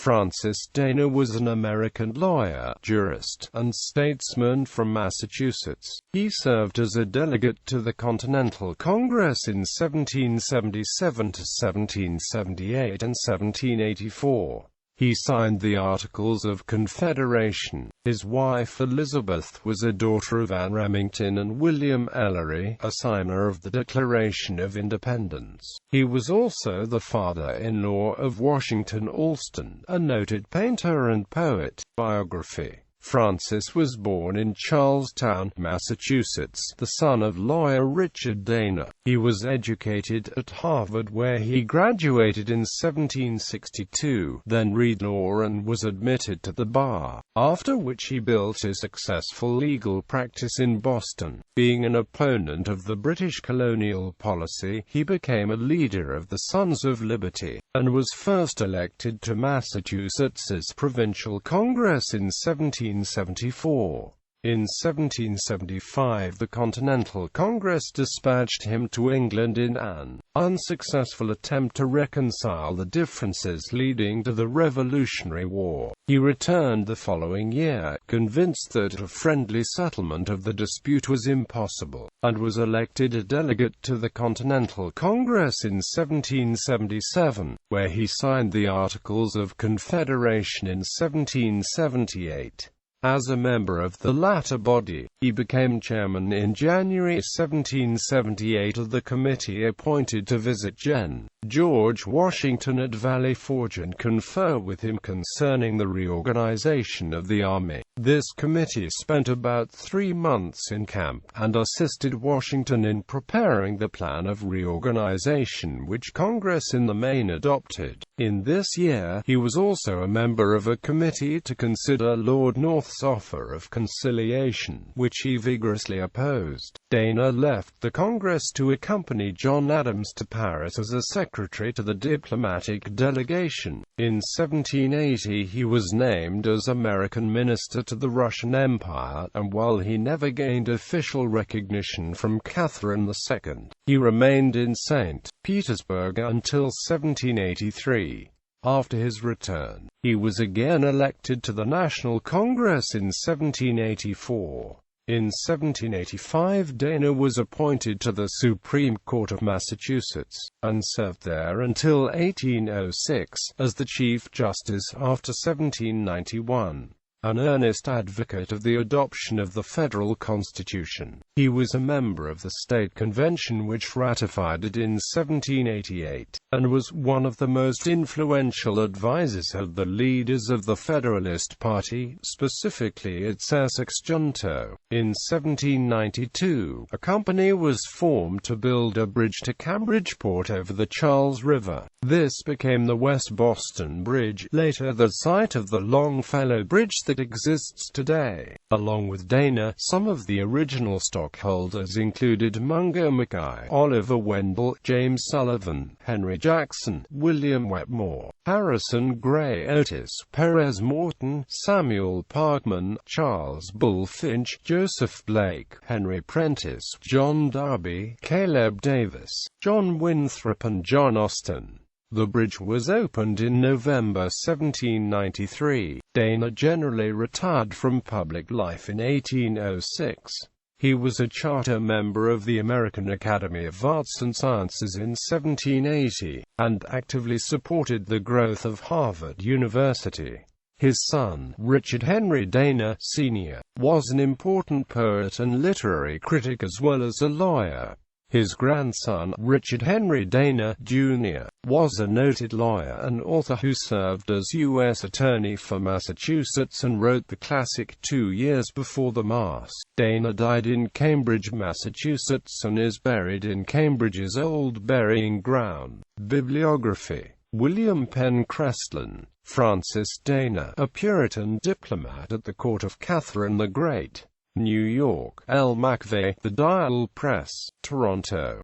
Francis Dana was an American lawyer, jurist, and statesman from Massachusetts. He served as a delegate to the Continental Congress in 1777 to 1778 and 1784. He signed the Articles of Confederation. His wife Elizabeth was a daughter of Anne Remington and William Ellery, a signer of the Declaration of Independence. He was also the father-in-law of Washington Allston, a noted painter and poet. Biography. Francis was born in Charlestown, Massachusetts, the son of lawyer Richard Dana. He was educated at Harvard, where he graduated in 1762, then read law and was admitted to the bar, after which he built a successful legal practice in Boston. Being an opponent of the British colonial policy, he became a leader of the Sons of Liberty, and was first elected to Massachusetts's Provincial Congress in 1774. In 1775 the Continental Congress dispatched him to England in an unsuccessful attempt to reconcile the differences leading to the Revolutionary War. He returned the following year, convinced that a friendly settlement of the dispute was impossible, and was elected a delegate to the Continental Congress in 1777, where he signed the Articles of Confederation in 1778. As a member of the latter body, he became chairman in January 1778 of the committee appointed to visit Gen. George Washington at Valley Forge and confer with him concerning the reorganization of the Army. This committee spent about 3 months in camp, and assisted Washington in preparing the plan of reorganization which Congress in the main adopted. In this year, he was also a member of a committee to consider Lord North's offer of conciliation, which he vigorously opposed. Dana left the Congress to accompany John Adams to Paris as a secretary to the diplomatic delegation. In 1780 he was named as American minister to the Russian Empire, and while he never gained official recognition from Catherine II, he remained in St. Petersburg until 1783. After his return, he was again elected to the National Congress in 1784. In 1785 Dana was appointed to the Supreme Court of Massachusetts, and served there until 1806, as the Chief Justice after 1791. An earnest advocate of the adoption of the federal Constitution, he was a member of the State Convention which ratified it in 1788, and was one of the most influential advisers of the leaders of the Federalist Party, specifically its Essex junto. In 1792, a company was formed to build a bridge to Cambridgeport over the Charles River. This became the West Boston Bridge, later the site of the Longfellow Bridge that exists today. Along with Dana, some of the original stockholders included Mungo Mackay, Oliver Wendell, James Sullivan, Henry Jackson, William Wetmore, Harrison Gray Otis, Perez Morton, Samuel Parkman, Charles Bulfinch, Joseph Blake, Henry Prentice, John Darby, Caleb Davis, John Winthrop and John Austin. The bridge was opened in November 1793. Dana generally retired from public life in 1806. He was a charter member of the American Academy of Arts and Sciences in 1780, and actively supported the growth of Harvard University. His son, Richard Henry Dana, Sr., was an important poet and literary critic as well as a lawyer. His grandson, Richard Henry Dana, Jr., was a noted lawyer and author who served as U.S. Attorney for Massachusetts and wrote the classic 2 Years Before the Mass. Dana died in Cambridge, Massachusetts and is buried in Cambridge's Old Burying Ground. Bibliography. William Penn Crestlin. Francis Dana, a Puritan diplomat at the court of Catherine the Great. New York, L. McVeigh, The Dial Press, Toronto.